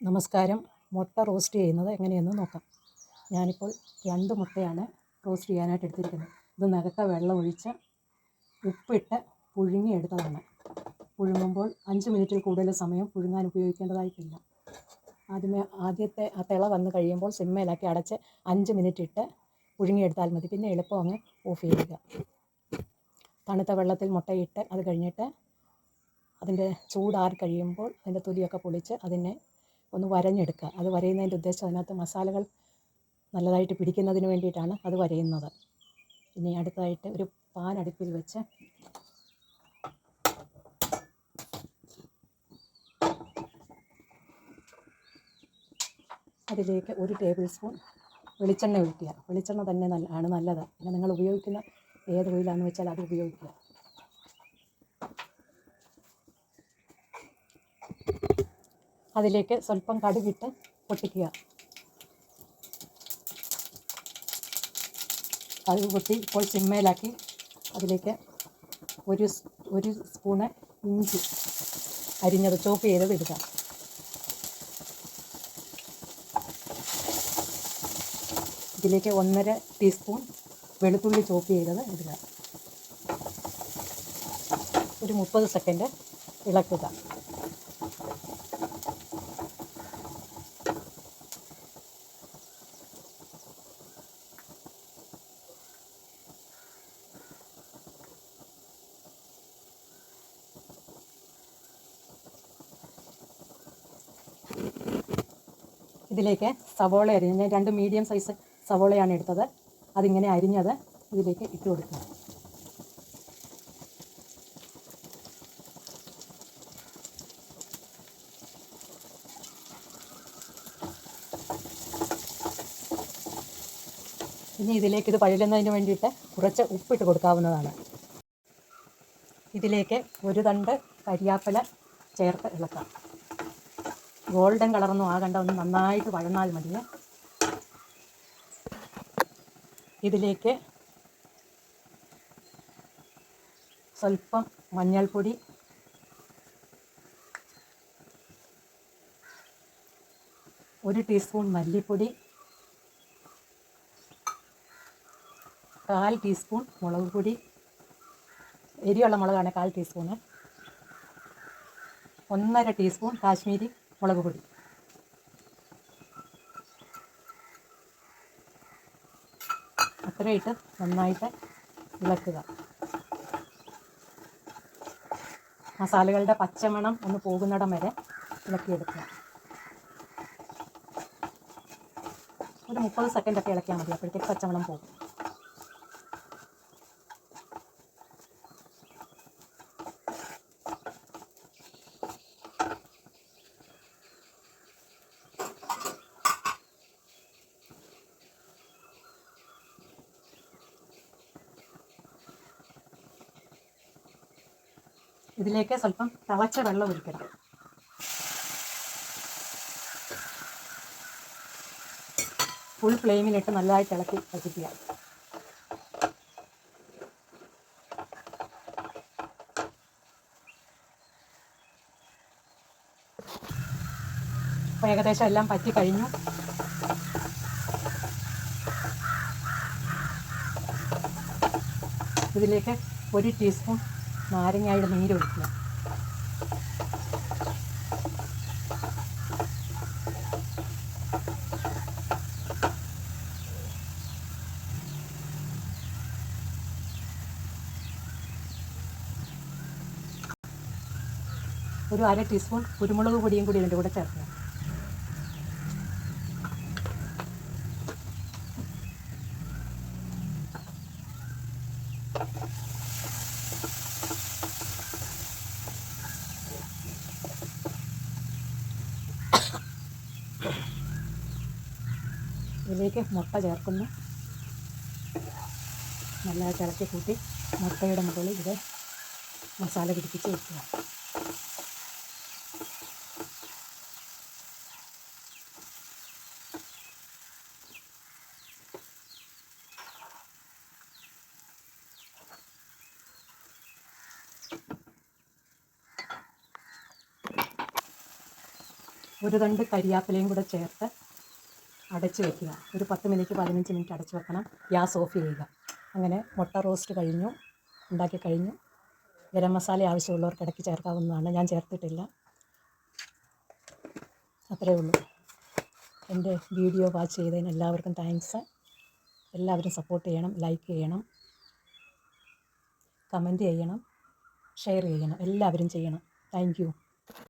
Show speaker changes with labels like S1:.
S1: നമസ്കാരം. മുട്ട റോസ്റ്റ് ചെയ്യുന്നത് എങ്ങനെയെന്ന് നോക്കാം. ഞാനിപ്പോൾ 2 മുട്ടയാണ് റോസ്റ്റ് ചെയ്യാനായിട്ട് എടുത്തിരിക്കുന്നത്. ഇത് നകക്ക വെള്ളം ഒഴിച്ച് ഉപ്പിട്ട് പുഴുങ്ങിയെടുത്തതാണ്. പുഴുങ്ങുമ്പോൾ 5 മിനിറ്റിൽ കൂടുതൽ സമയം പുഴുങ്ങാൻ ഉപയോഗിക്കേണ്ടതായിട്ടില്ല. ആദ്യത്തെ ആ തിള വന്ന് കഴിയുമ്പോൾ സിമ്മയിലാക്കി അടച്ച് 5 മിനിറ്റ് ഇട്ട് പുഴുങ്ങിയെടുത്താൽ മതി. പിന്നെ എളുപ്പം അങ്ങ് ഓഫ് ചെയ്യുക. തണുത്ത വെള്ളത്തിൽ മുട്ടയിട്ട് അത് കഴിഞ്ഞിട്ട് അതിൻ്റെ ചൂടാറി കഴിയുമ്പോൾ അതിൻ്റെ തൊലിയൊക്കെ പൊളിച്ച് അതിനെ ഒന്ന് വരഞ്ഞെടുക്കുക. അത് വരയുന്നതിൻ്റെ ഉദ്ദേശം അതിനകത്ത് മസാലകൾ നല്ലതായിട്ട് പിടിക്കുന്നതിന് വേണ്ടിയിട്ടാണ് അത് വരയുന്നത്. ഇനി അടുത്തതായിട്ട് ഒരു പാൻ അടുപ്പിൽ വെച്ച് അതിലേക്ക് 1 ടേബിൾ സ്പൂൺ വെളിച്ചെണ്ണ ഒഴിക്കുക. വെളിച്ചെണ്ണ തന്നെ ആണ് നല്ലത്. പിന്നെ നിങ്ങൾ ഉപയോഗിക്കുന്ന ഏത് ഓയിലാണെന്ന് വെച്ചാൽ അത് ഉപയോഗിക്കുക. അതിലേക്ക് സ്വല്പം കടുകിട്ട് പൊട്ടിക്കുക. കടുക് പൊട്ടി ഇപ്പോൾ സിമ്മയിലാക്കി അതിലേക്ക് ഒരു സ്പൂണ് ഇഞ്ചി അരിഞ്ഞത് ചോപ്പ് ചെയ്തത് ഇടുക. ഇതിലേക്ക് 1.5 ടീസ്പൂൺ വെളുത്തുള്ളി ചോപ്പ് ചെയ്തത് ഇടുക. ഒരു 30 സെക്കൻഡ് ഇളക്കുക. ഇതിലേക്ക് സവോള അരിഞ്ഞ് ഞാൻ 2 മീഡിയം സൈസ് സവോളയാണ് എടുത്തത്. അതിങ്ങനെ അരിഞ്ഞത് ഇതിലേക്ക് ഇട്ട് കൊടുക്കുക. ഇനി ഇതിലേക്ക് ഇത് പഴകുന്നതിന് വേണ്ടിയിട്ട് കുറച്ച് ഉപ്പിട്ട് കൊടുക്കാവുന്നതാണ്. ഇതിലേക്ക് ഒരു തണ്ട് കരിയാപ്പില ചേർത്ത് ഇളക്കാം. ഗോൾഡൻ കളറൊന്നും ആകണ്ട, ഒന്ന് നന്നായിട്ട് വഴന്നാൽ മതി. ഇതിലേക്ക് സ്വല്പം മഞ്ഞൾപ്പൊടി, ഒരു ടീസ്പൂൺ മല്ലിപ്പൊടി, 1/4 ടീസ്പൂൺ മുളക് പൊടി, എരിയുള്ള മുളകാണ് 1/4 ടീസ്പൂണ്, 1.5 ടീസ്പൂൺ കാശ്മീരി മുളക് പൊടി. അത്രയിട്ട് നന്നായിട്ട് ഇളക്കുക. മസാലകളുടെ പച്ചമണം ഒന്ന് പോകുന്നിടം വരെ ഇളക്കിയെടുക്കുക. ഒരു 30 സെക്കൻഡൊക്കെ ഇളക്കിയാൽ മതി. അപ്പോഴത്തേക്ക് പച്ചമണം പോകും. ഇതിലേക്ക് സ്വല്പം തിളച്ച വെള്ളം ഒഴിക്കണം. ഫുൾ ഫ്ലെയിമിലിട്ട് നല്ലതായിട്ട് ഇളക്കി വച്ചിക്കുക. അപ്പോൾ ഏകദേശം എല്ലാം പറ്റി കഴിഞ്ഞു. ഇതിലേക്ക് 1 ടീസ്പൂൺ നാരങ്ങയുടെ നീരൊഴിക്കുക. ഒരു 1/2 ടീസ്പൂൺ കുരുമുളക് പൊടിയും കൂടി ഇതിൻ്റെ കൂടെ ചേർക്കുക. ഇതിലേക്ക് മുട്ട ചേർക്കുന്നു. നല്ലതായിട്ട് ഇളക്കി കൂട്ടി മുട്ടയുടെ മുകളിൽ ഇത് മസാല പിടിപ്പിച്ച് വയ്ക്കുക. ഒരു തണ്ട് കരിയാപ്പിലയും കൂടെ ചേർത്ത് അടച്ച് വയ്ക്കുക. ഒരു 10 മിനിറ്റ് 15 മിനിറ്റ് അടച്ച് വെക്കണം. ഗ്യാസ് ഓഫ് ചെയ്യുക. അങ്ങനെ മുട്ട റോസ്റ്റ് കഴിഞ്ഞു, ഉണ്ടാക്കി കഴിഞ്ഞു. ഗരം മസാല ആവശ്യമുള്ളവർക്ക് ഇടയ്ക്ക് ചേർക്കാവുന്നതാണ്. ഞാൻ ചേർത്തിട്ടില്ല. അത്രയേ ഉള്ളൂ. എൻ്റെ വീഡിയോ വാച്ച് ചെയ്തതിന് എല്ലാവർക്കും താങ്ക്സ്. എല്ലാവരും സപ്പോർട്ട് ചെയ്യണം, ലൈക്ക് ചെയ്യണം, കമൻറ്റ് ചെയ്യണം, ഷെയർ ചെയ്യണം. എല്ലാവരും ചെയ്യണം. Thank you.